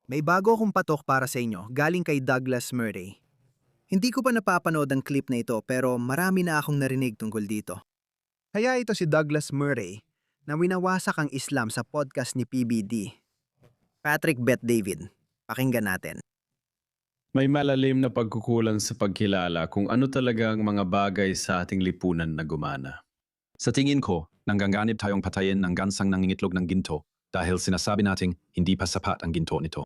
May bago akong patok para sa inyo, galing kay Douglas Murray. Hindi ko pa napapanood ang clip na ito pero marami na akong narinig tungkol dito. Kaya ito si Douglas Murray na winawasak ang Islam sa podcast ni PBD. Patrick Bet David. Pakinggan natin. May malalim na pagkukulang sa pagkilala kung ano talaga ang mga bagay sa ating lipunan na gumana. Sa tingin ko, nangganganib tayong patayin ng gansang nangingitlog ng ginto dahil sinasabi nating hindi pa sapat ang ginto nito.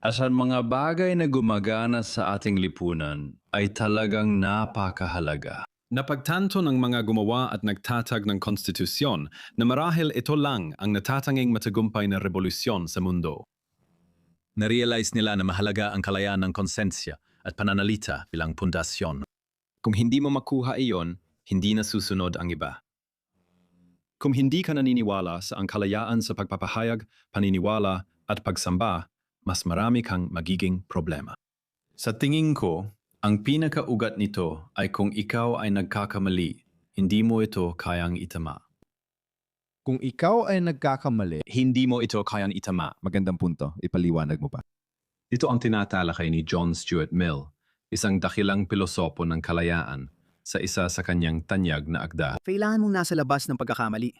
At ang mga bagay na gumagana sa ating lipunan ay talagang napakahalaga. Napagtanto ng mga gumawa at nagtatag ng konstitusyon na marahil ito lang ang natatanging matagumpay na revolusyon sa mundo. Narealize nila na mahalaga ang kalayaan ng konsensya at pananalita bilang pundasyon. Kung hindi mo makuha iyon, hindi na susunod ang iba. Kung hindi ka naniniwala sa ang kalayaan sa pagpapahayag, paniniwala at pagsamba, mas marami kang magiging problema. Sa tingin ko, ang pinakaugat nito ay kung ikaw ay nagkakamali, hindi mo ito kayang itama. Kung ikaw ay nagkakamali, Hindi mo ito kayang itama. magandang punto, ipaliwanag mo pa. Ito ang tinatalakay ni John Stuart Mill, isang dakilang pilosopo ng kalayaan, sa isa sa kanyang tanyag na akda. Kailangan mong nasa labas ng pagkakamali.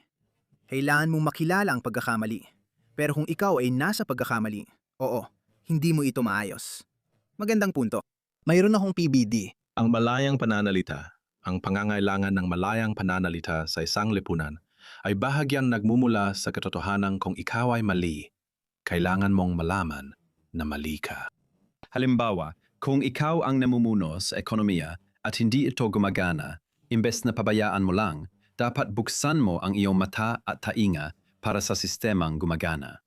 Kailangan mong makilala ang pagkakamali. Pero kung ikaw ay nasa pagkakamali, oo, hindi mo ito maayos. Magandang punto. Mayroon akong PBD. Ang malayang pananalita, ang pangangailangan ng malayang pananalita sa isang lipunan ay bahagyang nagmumula sa katotohanan kung ikaw ay mali. Kailangan mong malaman na mali ka. Halimbawa, kung ikaw ang namumuno sa ekonomiya at hindi ito gumagana, imbes na pabayaan mo lang, dapat buksan mo ang iyong mata at tainga para sa sistemang gumagana.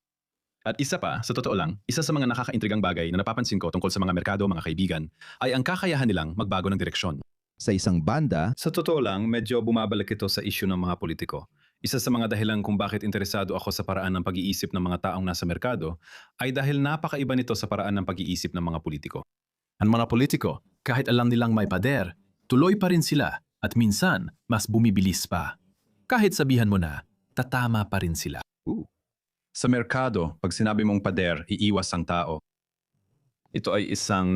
At isa pa, sa totoo lang, isa sa mga nakakaintrigang bagay na napapansin ko tungkol sa mga merkado, mga kaibigan, ay ang kakayahan nilang magbago ng direksyon. Sa isang banda, Sa totoo lang, medyo bumabalik ito sa isyu ng mga politiko. Isa sa mga dahilan kung bakit interesado ako sa paraan ng pag-iisip ng mga taong nasa merkado ay dahil napakaiba nito sa paraan ng pag-iisip ng mga politiko. Ang mga politiko, kahit alam nilang may pader, tuloy pa rin sila at minsan mas bumibilis pa. Kahit sabihan mo na, tatama pa rin sila. Sa merkado, pag sinabi mong pader, iiwas ang tao. Ito ay isang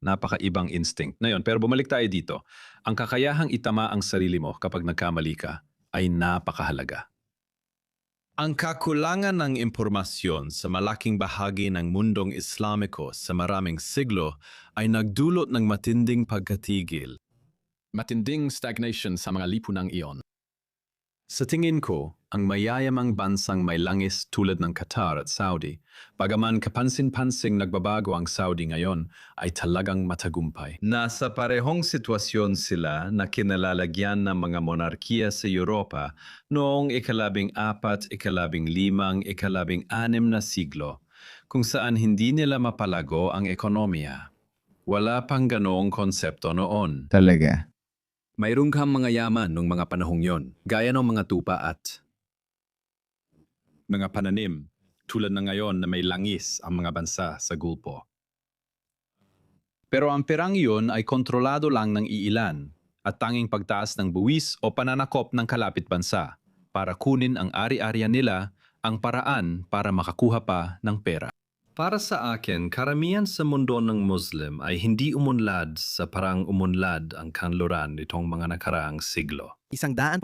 napakaibang instinct. Na yun, pero bumalik tayo dito. Ang kakayahang itama ang sarili mo kapag nagkamali ka ay napakahalaga. Ang kakulangan ng impormasyon sa malaking bahagi ng mundong Islamiko sa maraming siglo ay nagdulot ng matinding pagkatigil. Matinding stagnation sa mga lipunang iyon. Sa tingin ko, ang mayayamang bansang may langis tulad ng Qatar at Saudi, bagaman kapansin-pansing nagbabago ang Saudi ngayon, ay talagang matagumpay. Nasa parehong sitwasyon sila na kinalalagyan ng mga monarkiya sa Europa noong ika-14, ika-15, ika-16 na siglo, kung saan hindi nila mapalago ang ekonomiya. Wala pang ganoong konsepto noon. talaga. Mayroong kang mga yaman nung mga panahong yon, gaya ng mga tupa at mga pananim, tulad na ngayon na may langis ang mga bansa sa gulpo. Pero ang perang iyon ay kontrolado lang ng iilan at tanging pagtaas ng buwis o pananakop ng kalapit bansa para kunin ang ari-arian nila ang paraan para makakuha pa ng pera. Para sa akin, karamihan sa mundo ng Muslim ay hindi umunlad sa parang umunlad ang kanluran nitong mga nakaraang siglo. 100%.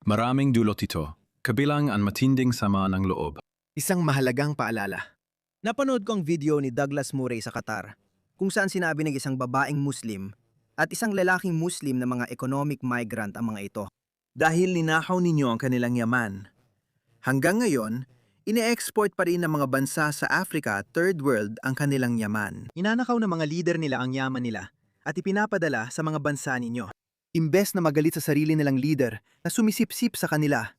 Maraming dulot ito, kabilang ang matinding sama ng loob. Isang mahalagang paalala. Napanood ko ang video ni Douglas Murray sa Qatar, kung saan sinabi ng isang babaeng Muslim at isang lalaking Muslim na mga economic migrant ang mga ito. Dahil ninakaw ninyo ang kanilang yaman. Hanggang ngayon, ine-export pa rin ng mga bansa sa Africa, third world, ang kanilang yaman. Inanakaw ng mga leader nila ang yaman nila at ipinapadala sa mga bansa ninyo. Imbes na magalit sa sarili nilang leader na sumisipsip sa kanila,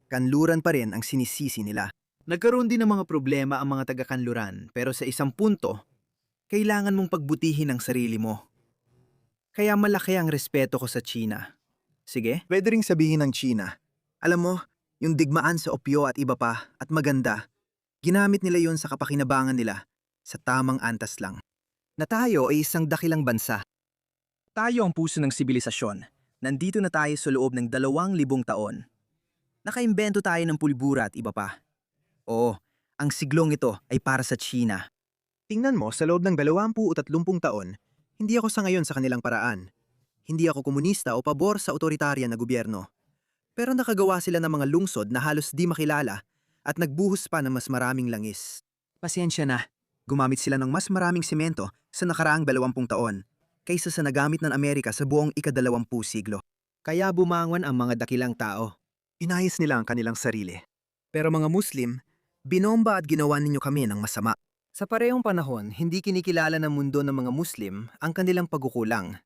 kanluran pa rin ang sinisisi nila. Nagkaroon din ng mga problema ang mga taga-kanluran pero sa isang punto, kailangan mong pagbutihin ang sarili mo. Kaya malaki ang respeto ko sa China. Sige? Pwede ring sabihin ng China. Alam mo, yung digmaan sa opyo at iba pa at maganda, ginamit nila yon sa kapakinabangan nila sa tamang antas lang. Na tayo ay isang dakilang bansa. Tayo ang puso ng sibilisasyon. Nandito na tayo sa loob ng 2,000 taon. Nakaimbento tayo ng pulbura at iba pa. Oo, Ang siglong ito ay para sa China. Tingnan mo, sa loob ng 20 o 30 taon, hindi ako sangayon sa kanilang paraan. Hindi ako komunista o pabor sa otoritaryan na gobyerno. Pero nakagawa sila ng mga lungsod na halos di makilala at nagbuhos pa ng mas maraming langis. Pasensya na, gumamit sila ng mas maraming simento sa nakaraang 20 taon kaysa sa nagamit ng Amerika sa buong ika-20 siglo. Kaya bumangon ang mga dakilang tao. Inayos nila ang kanilang sarili. Pero mga Muslim, binomba at ginawa ninyo kami ng masama. Sa parehong panahon, hindi kinikilala ng mundo ng mga Muslim ang kanilang pagkukulang.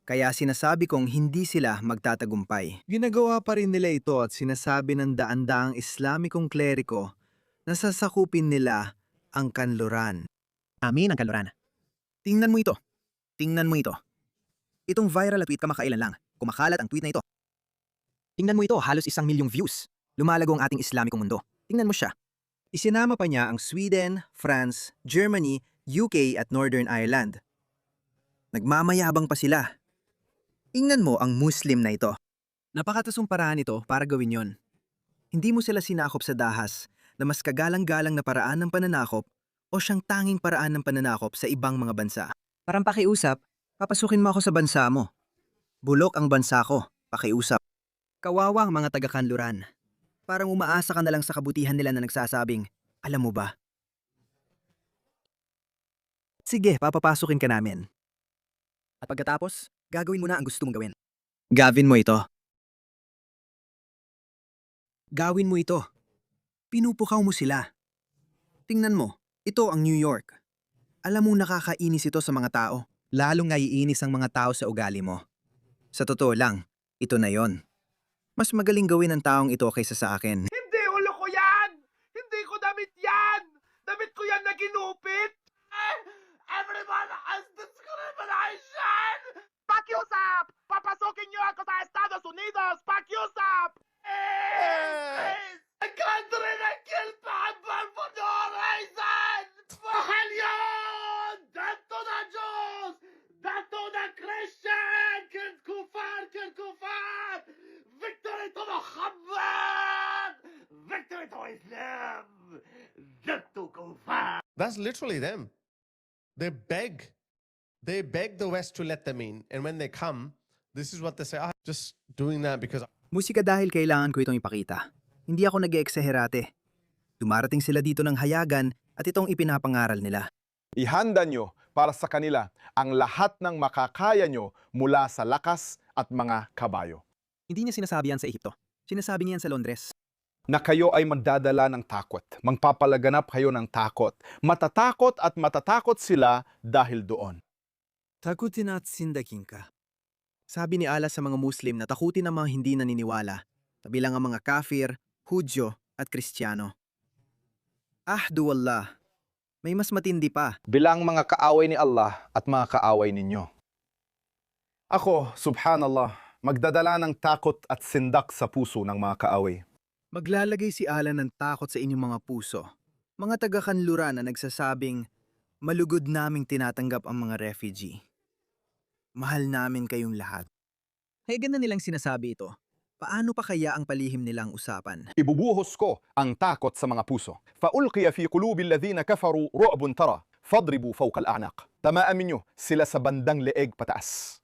Kaya sinasabi kong hindi sila magtatagumpay. Ginagawa pa rin nila ito at sinasabi ng daan-daang Islamikong kleriko na sasakupin nila ang kanluran. Amin ang kaluran. Tingnan mo ito. Tingnan mo ito. Itong viral na tweet kamakailan lang. Kumakalat ang tweet na ito. Tingnan mo ito, halos 1 milyong views. Lumalago ang ating Islamikong mundo. Tingnan mo siya. Isinama pa niya ang Sweden, France, Germany, UK at Northern Ireland. Nagmamayabang pa sila. Tingnan mo ang Muslim na ito. Napakatasong paraan ito para gawin yon. Hindi mo sila sinakop sa dahas na mas kagalang-galang na paraan ng pananakop o siyang tanging paraan ng pananakop sa ibang mga bansa. Parang pakiusap, papasukin mo ako sa bansa mo. Bulok ang bansa ko, pakiusap. Kawawa ang mga taga-kanluran. Parang umaasa ka na lang sa kabutihan nila na nagsasabing, alam mo ba? Sige, papapasukin ka namin. At pagkatapos, gagawin mo na ang gusto mong gawin. Gawin mo ito. Gawin mo ito. Pinupukaw mo sila. Tingnan mo, ito ang New York. Alam mong nakakainis ito sa mga tao. Lalong naiinis ang mga tao sa ugali mo. Sa totoo lang, ito na yon. Mas magaling gawin ng taong ito kaysa sa akin. Hindi ulo ko yan! Hindi ko damit yan! Damit ko yan na ginupit! Everyone has discrimination! Pakiusap! Papasukin niyo ako sa Estados Unidos! Pakiusap! A country that killed people for no reason! Mahal yun! Dato na Diyos! Dato na Christian! Killed kufar! Killed kufar! Victory to Muhammad! Victory to Islam! Dato kufar! That's literally them. They beg. They beg the West to let them in. And when they come, this is what they say, just doing that because Musika dahil kailangan ko itong ipakita. Hindi ako nag-eeksaherate. Dumarating sila dito ng hayagan at itong ipinapangaral nila. Ihanda nyo para sa kanila ang lahat ng makakaya nyo mula sa lakas at mga kabayo. Hindi niya sinasabi yan sa Ehipto. Sinasabi niya yan sa Londres. Na kayo ay magdadala ng takot. Magpapalaganap kayo ng takot. Matatakot at matatakot sila dahil doon. Takutin at sindakin ka. Sabi ni Allah sa mga Muslim na takutin ang mga hindi naniniwala, kabilang ang mga kafir, Hudyo at Kristiyano. Ahdu wallah. May mas matindi pa. Bilang mga kaaway ni Allah at mga kaaway ninyo. Ako, subhanallah, magdadala ng takot at sindak sa puso ng mga kaaway. Maglalagay si Allah ng takot sa inyong mga puso. Mga taga-kanluran na nagsasabing, malugod naming tinatanggap ang mga refugee. Mahal namin kayong lahat. Hayagan na nilang sinasabi ito. Paano pa kaya ang palihim nilang usapan? Ibubuhos ko ang takot sa mga puso. فَأُلْقِيَ فِي قُلُوبِ الَّذِينَ كَفَرُوا رُعْبٌ تَرَى فَاضْرِبُوا فَوْقَ الْأَعْنَاقِ. Tamaan ninyo sila sa bandang leeg pataas.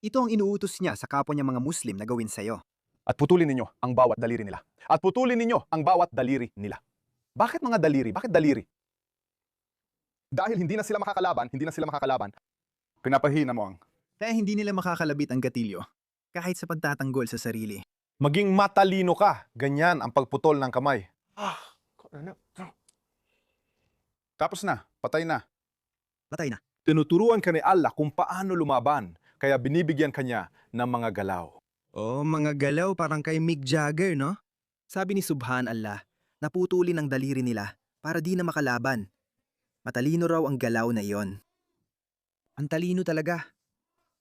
Ito ang inuutos niya sa kapwa niya mga Muslim na gawin sa'yo. At putulin ninyo ang bawat daliri nila. At putulin ninyo ang bawat daliri nila. Bakit mga daliri? Bakit daliri? Dahil hindi na sila makakalaban, pinapahina mo ang Kaya hindi nila makakalabit ang gatilyo, kahit sa pagtatanggol sa sarili. maging matalino ka. Ganyan ang pagputol ng kamay. Tapos na, patay na. Patay na. Tinuturuan ka ni Allah kung paano lumaban, kaya binibigyan ka niya ng mga galaw. Oh, mga galaw parang kay Mick Jagger, no? Sabi ni Subhan Allah, naputulin ang daliri nila para di na makalaban. Matalino raw ang galaw na iyon. Ang talino talaga.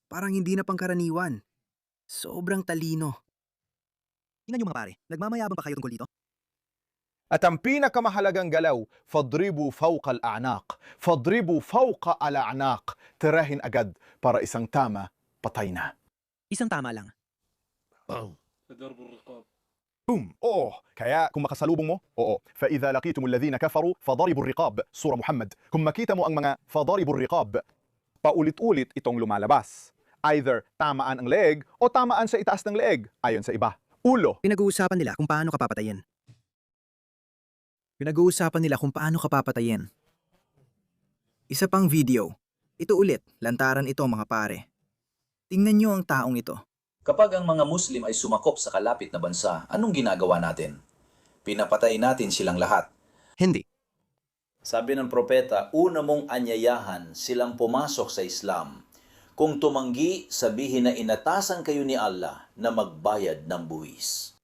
Parang hindi na pangkaraniwan. Sobrang talino. Tingnan niyo mga pare, nagmamayabang pa kayo tungkol dito? At ang pinakamahalagang galaw, fadribu fawqa al-a'naq. Fadribu fawqa al-a'naq. Tirahin agad para isang tama, patay na. Isang tama lang. Boom! Oo. Kaya kung makasalubong mo, oo. فَإِذَا لَقِيتُمُ الَّذِينَ كَفَرُوا فَضَرِبُوا الرِّقَابَ. Surah Muhammad. Kung makita mo ang mga فَضَرِبُوا الرِّقَابَ, paulit-ulit itong lumalabas. Either tamaan ang leeg o tamaan sa itaas ng leeg, ayon sa iba. Ulo. Pinag-uusapan nila kung paano ka papatayin. Pinag-uusapan nila kung paano ka papatayin. Isa pang video. Ito ulit, lantaran ito mga pare. Tingnan nyo ang taong ito. Kapag ang mga Muslim ay sumakop sa kalapit na bansa, anong ginagawa natin? Pinapatay natin silang lahat. Hindi. Sabi ng propeta, una mong anyayahan silang pumasok sa Islam. Kung tumanggi, sabihin na inatasan kayo ni Allah na magbayad ng buwis.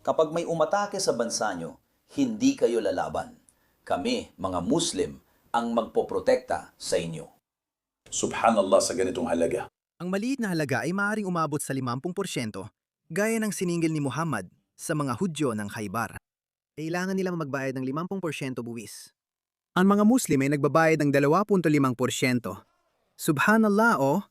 Kapag may umatake sa bansa nyo, hindi kayo lalaban. Kami, mga Muslim, ang magpoprotekta sa inyo. Subhanallah sa ganitong halaga. Ang maliit na halaga ay maaaring umabot sa 50%, gaya ng siningil ni Muhammad sa mga Hudyo ng Khaybar. Kailangan nilang magbayad ng 50% buwis. Ang mga Muslim ay nagbabayad ng 20.5%. Subhanallah oh!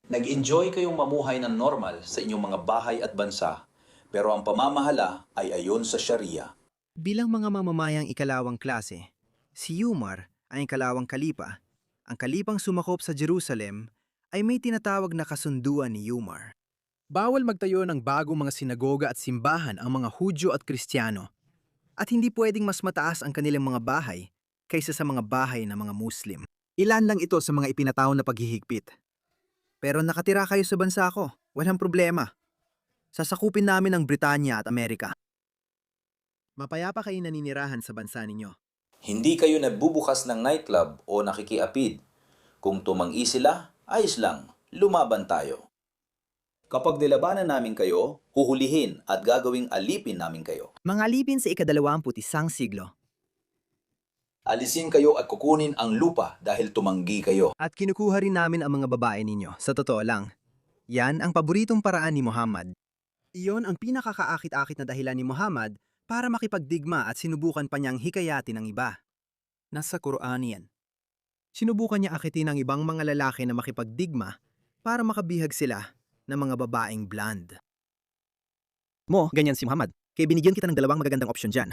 Nag-enjoy kayong mamuhay ng normal sa inyong mga bahay at bansa, pero ang pamamahala ay ayon sa Sharia. Bilang mga mamamayang ikalawang klase, si Umar ay ikalawang kalipa. Ang kalipang sumakop sa Jerusalem ay may tinatawag na kasunduan ni Umar. Bawal magtayo ng bagong mga sinagoga at simbahan ang mga Hudyo at Kristiyano, at hindi pwedeng mas mataas ang kanilang mga bahay kaysa sa mga bahay ng mga Muslim. Ilan lang ito sa mga ipinatawag na paghihigpit. Pero nakatira kayo sa bansa ko, walang problema. Sasakupin namin ang Britanya at Amerika. Mapayapa kayo naninirahan sa bansa ninyo. Hindi kayo nagbubukas ng nightclub o nakikiapid. Kung tumanggi sila, ayos lang, lumaban tayo. Kapag nilabanan namin kayo, huhulihin at gagawing alipin namin kayo. Mga alipin sa ika-21 siglo. Alisin kayo at kukunin ang lupa dahil tumanggi kayo. At kinukuha rin namin ang mga babae ninyo, sa totoo lang. Yan ang paboritong paraan ni Muhammad. Iyon ang pinakakaakit-akit na dahilan ni Muhammad para makipagdigma at sinubukan pa niyang hikayatin ng iba. Nasa Quran yan. Sinubukan niya akitin ang ibang mga lalaki na makipagdigma para makabihag sila ng mga babaeng blonde. Mo, ganyan si Muhammad. Kaya binigyan kita ng 2 magagandang opsyon dyan.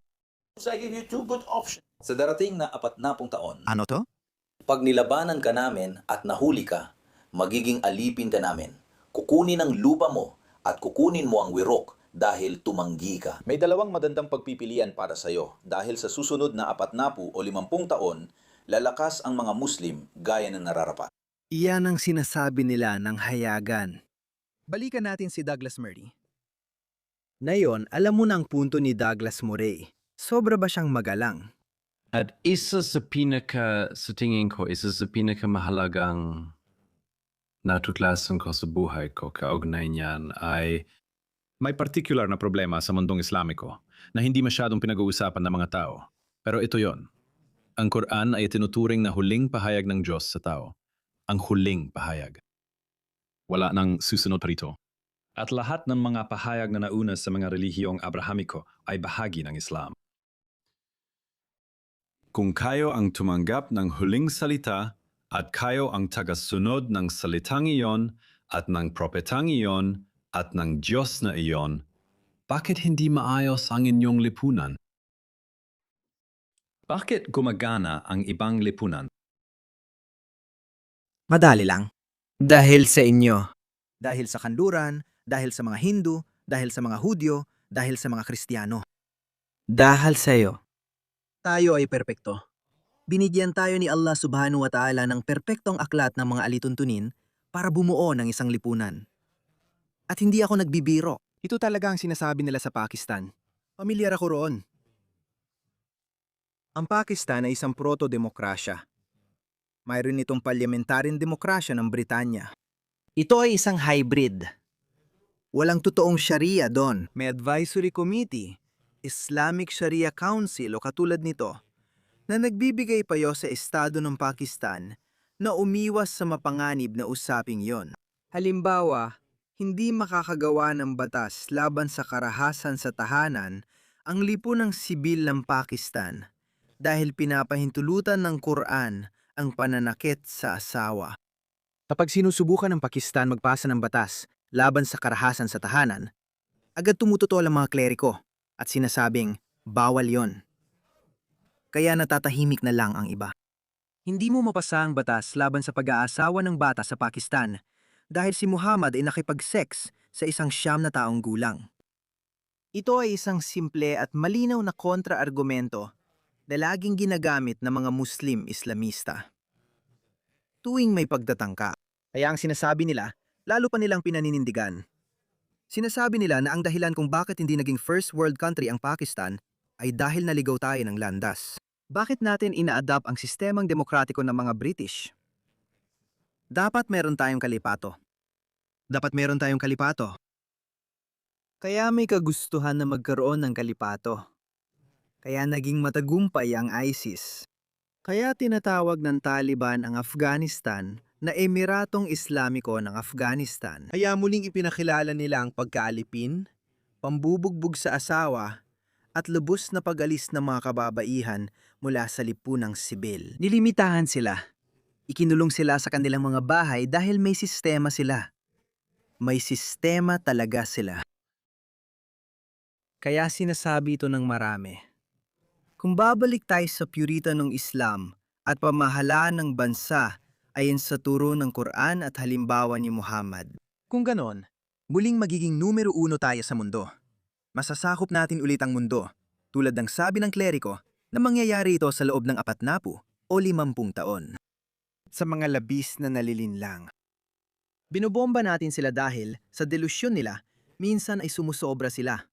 So I give you 2 good options. Sa darating na 40 taon, Ano to? pag nilabanan ka namin at nahuli ka, magiging alipin ka namin. Kukunin ang lupa mo at kukunin mo ang wirok dahil tumanggi ka. May 2 magandang pagpipilian para sa iyo dahil sa susunod na 40 o 50 taon, lalakas ang mga Muslim gaya ng nararapat. Iyan ang sinasabi nila ng hayagan. Balikan natin si Douglas Murray. Ngayon, alam mo na ang punto ni Douglas Murray. Sobra ba siyang magalang? At isa sa sa tingin ko, isa sa pinakamahalagang natuklasan ko sa buhay ko kaugnay niyan ay may particular na problema sa mundong Islamiko na hindi masyadong pinag-uusapan ng mga tao. Pero ito yon. Ang Quran ay tinuturing na huling pahayag ng Diyos sa tao. Ang huling pahayag. Wala nang susunod rito. At lahat ng mga pahayag na nauna sa mga relihiyong Abrahamiko ay bahagi ng Islam. Kung kayo ang tumanggap ng huling salita at kayo ang tagasunod ng salitang iyon at ng propetang iyon at ng Diyos na iyon, bakit hindi maayos ang inyong lipunan? Bakit gumagana ang ibang lipunan? Madali lang. Dahil sa inyo. Dahil sa kanluran, dahil sa mga Hindu, dahil sa mga Hudyo, dahil sa mga Kristiyano. Dahil sa iyo. Tayo ay perpekto. Binigyan tayo ni Allah subhanahu wa ta'ala ng perpektong aklat ng mga alituntunin para bumuo ng isang lipunan. At hindi ako nagbibiro. Ito talaga ang sinasabi nila sa Pakistan. Pamilyar ako roon. Ang Pakistan ay isang proto-demokrasya. Mayroon itong parliamentaryong demokrasya ng Britanya. Ito ay isang hybrid. Walang totoong Sharia doon. May advisory committee, Islamic Sharia Council o katulad nito, na nagbibigay payo sa estado ng Pakistan na umiwas sa mapanganib na usaping yon. Halimbawa, hindi makakagawa ng batas laban sa karahasan sa tahanan ang lipunang sibil ng Pakistan dahil pinapahintulutan ng Quran ang pananakit sa asawa. Kapag sinusubukan ng Pakistan magpasa ng batas laban sa karahasan sa tahanan, agad tumututol ang mga kleriko. at sinasabing bawal yon. Kaya natatahimik na lang ang iba. Hindi mo mapasa ang batas laban sa pag-aasawa ng bata sa Pakistan dahil si Muhammad ay nakipag-sex sa isang 9 na taong gulang. Ito ay isang simple at malinaw na kontra-argumento na laging ginagamit ng mga Muslim Islamista. Tuwing may pagtatangka, kaya ang sinasabi nila, lalo pa nilang pinaninindigan. Sinasabi nila na ang dahilan kung bakit hindi naging first world country ang Pakistan ay dahil naligaw tayo ng landas. Bakit natin ina-adapt ang sistemang demokratiko ng mga British? Dapat meron tayong kalipato. Kaya may kagustuhan na magkaroon ng kalipato. Kaya naging matagumpay ang ISIS. Kaya tinatawag ng Taliban ang Afghanistan na Emiratong Islamiko ng Afghanistan. Kaya muling ipinakilala nila ang pagkaalipin, pambubugbog sa asawa, at lubos na pag-alis ng mga kababaihan mula sa lipunang sibil. Nilimitahan sila. Ikinulong sila sa kanilang mga bahay dahil may sistema sila. May sistema talaga sila. Kaya sinasabi ito ng marami. Kung babalik tayo sa puritan ng Islam at pamahalaan ng bansa ayon sa turo ng Quran at halimbawa ni Muhammad. Kung ganon, muling magiging numero 1 tayo sa mundo. Masasakop natin ulit ang mundo, tulad ng sabi ng kleriko na mangyayari ito sa loob ng 40 o 50 taon. Sa mga labis na nalilinlang. Binobomba natin sila dahil, sa delusyon nila, minsan ay sumusobra sila.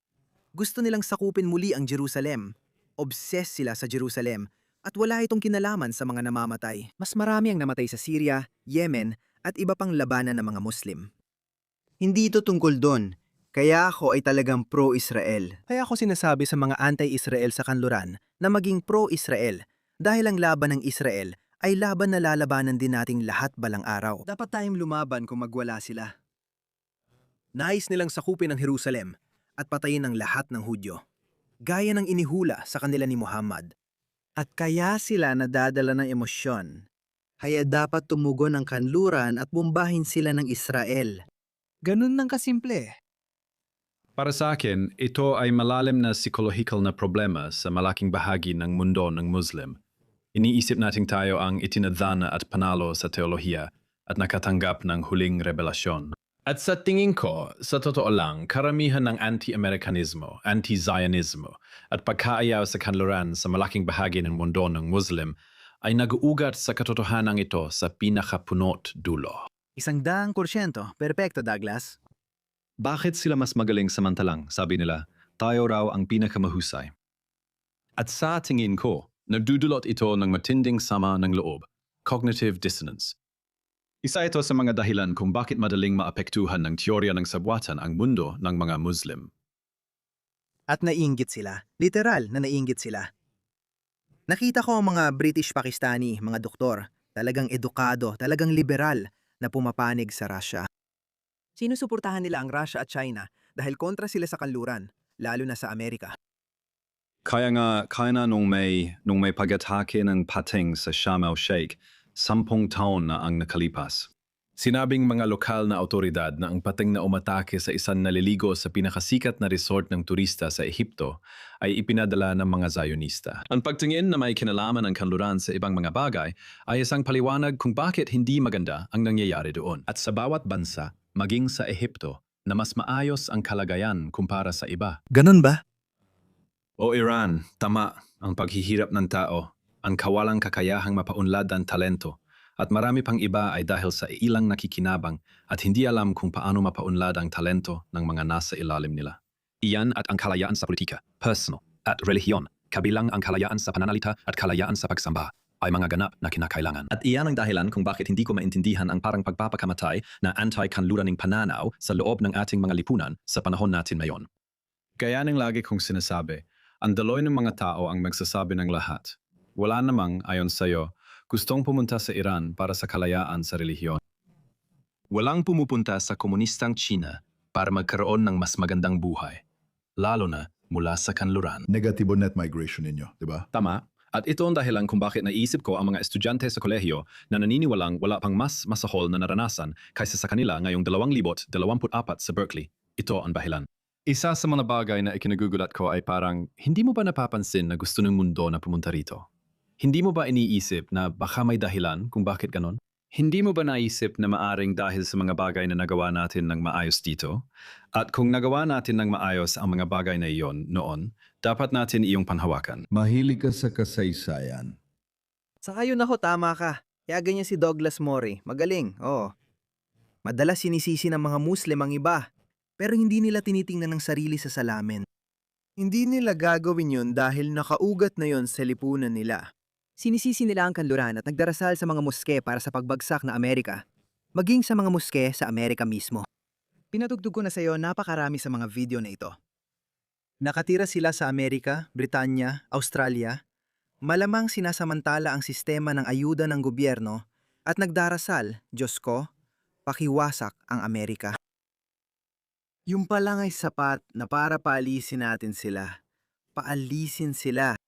Gusto nilang sakupin muli ang Jerusalem. Obsessed sila sa Jerusalem at wala itong kinalaman sa mga namamatay. Mas marami ang namatay sa Syria, Yemen at iba pang labanan ng mga Muslim. Hindi ito tungkol doon. Kaya ako ay talagang pro-Israel. Kaya ako sinasabi sa mga anti-Israel sa kanluran na maging pro-Israel dahil ang laban ng Israel ay laban na lalabanan din nating lahat balang araw. Dapat tayong lumaban kung magwala sila. Nais nilang sakupin ang Jerusalem at patayin ang lahat ng Hudyo, gaya ng inihula sa kanila ni Muhammad. At kaya sila nadadala ng emosyon. Kaya dapat tumugon ang kanluran at bombahin sila ng Israel. Ganun lang kasimple. Para sa akin, ito ay malalim na psychological na problema sa malaking bahagi ng mundo ng Muslim. Iniisip nating tayo ang itinadhana at panalo sa teolohiya at nakatanggap ng huling revelasyon. At sa tingin ko, sa totoo lang, karamihan ng anti-Amerikanismo, anti-Zionismo at pagkaayaw sa kanluran sa malaking bahagi ng mundo ng Muslim ay nag-uugat sa katotohanan ito sa pinakapunot dulo. 100%, perpekto Douglas. Bakit sila mas magaling samantalang? Sabi nila, tayo raw ang pinakamahusay. At sa tingin ko, nagdudulot ito ng matinding sama ng loob, cognitive dissonance. Isa ito sa mga dahilan kung bakit madaling maapektuhan ng teorya ng sabwatan ang mundo ng mga Muslim. At naiinggit sila. Literal na naiinggit sila. Nakita ko ang mga British-Pakistani, mga doktor, talagang edukado, talagang liberal na pumapanig sa Russia. Sinusuportahan nila ang Russia at China dahil kontra sila sa kanluran, lalo na sa Amerika. Kaya na nung may pag-atake ng pating sa Sharm el-Sheikh, 10 taon na ang nakalipas. Sinabing mga lokal na autoridad na ang pating na umatake sa isang naliligo sa pinakasikat na resort ng turista sa Ehipto ay ipinadala ng mga Zionista. Ang pagtingin na may kinalaman ng kanluran sa ibang mga bagay ay isang paliwanag kung bakit hindi maganda ang nangyayari doon. At sa bawat bansa, maging sa Ehipto, na mas maayos ang kalagayan kumpara sa iba. Ganun ba? O Iran, tama ang paghihirap ng tao, ang kawalang kakayahang mapaunlad ang talento, at marami pang iba ay dahil sa ilang nakikinabang at hindi alam kung paano mapaunlad ang talento ng mga nasa ilalim nila. Iyan at ang kalayaan sa politika, personal, at relihiyon, kabilang ang kalayaan sa pananalita at kalayaan sa pagsamba, ay mga ganap na kinakailangan. At iyan ang dahilan kung bakit hindi ko maintindihan ang parang pagpapakamatay na anti-kanluraning pananaw sa loob ng ating mga lipunan sa panahon natin ngayon. Kaya nang lagi kong sinasabi, ang daloy ng mga tao ang magsasabi ng lahat. Wala namang, ayon sa'yo, gustong pumunta sa Iran para sa kalayaan sa relihiyon. Walang pumupunta sa komunistang China para magkaroon ng mas magandang buhay, lalo na mula sa kanluran. Negatibo net migration ninyo, di ba? Tama. At ito ang dahilan kung bakit naisip ko ang mga estudyante sa kolehiyo na naniniwalang wala pang mas masahol na naranasan kaysa sa kanila ngayong 2024 sa Berkeley. Ito ang dahilan. Isa sa mga bagay na ikinagugulat ko ay parang, hindi mo ba napapansin na gusto ng mundo na pumunta rito? Hindi mo ba iniisip na baka may dahilan kung bakit ganon? Hindi mo ba naisip na maaring dahil sa mga bagay na nagawa natin ng maayos dito? At kung nagawa natin ng maayos ang mga bagay na iyon noon, dapat natin iyong panhawakan. Mahilig ka sa kasaysayan. Sa ngayon ako, tama ka. Kaya ganyan si Douglas Murray. Magaling, oo. Madalas sinisisi ng mga Muslim ang iba, pero hindi nila tinitingnan ng sarili sa salamin. Hindi nila gagawin yun dahil nakaugat na yon sa lipunan nila. Sinisisi nila ang kanluran at nagdarasal sa mga moske para sa pagbagsak na Amerika, maging sa mga moske sa Amerika mismo. Pinatugtog ko na sa iyo napakarami sa mga video na ito. Nakatira sila sa Amerika, Britanya, Australia. Malamang sinasamantala ang sistema ng ayuda ng gobyerno at nagdarasal, Diyos ko, pakiwasak ang Amerika. Yung pa lang ay sapat na para paalisin natin sila. Paalisin sila.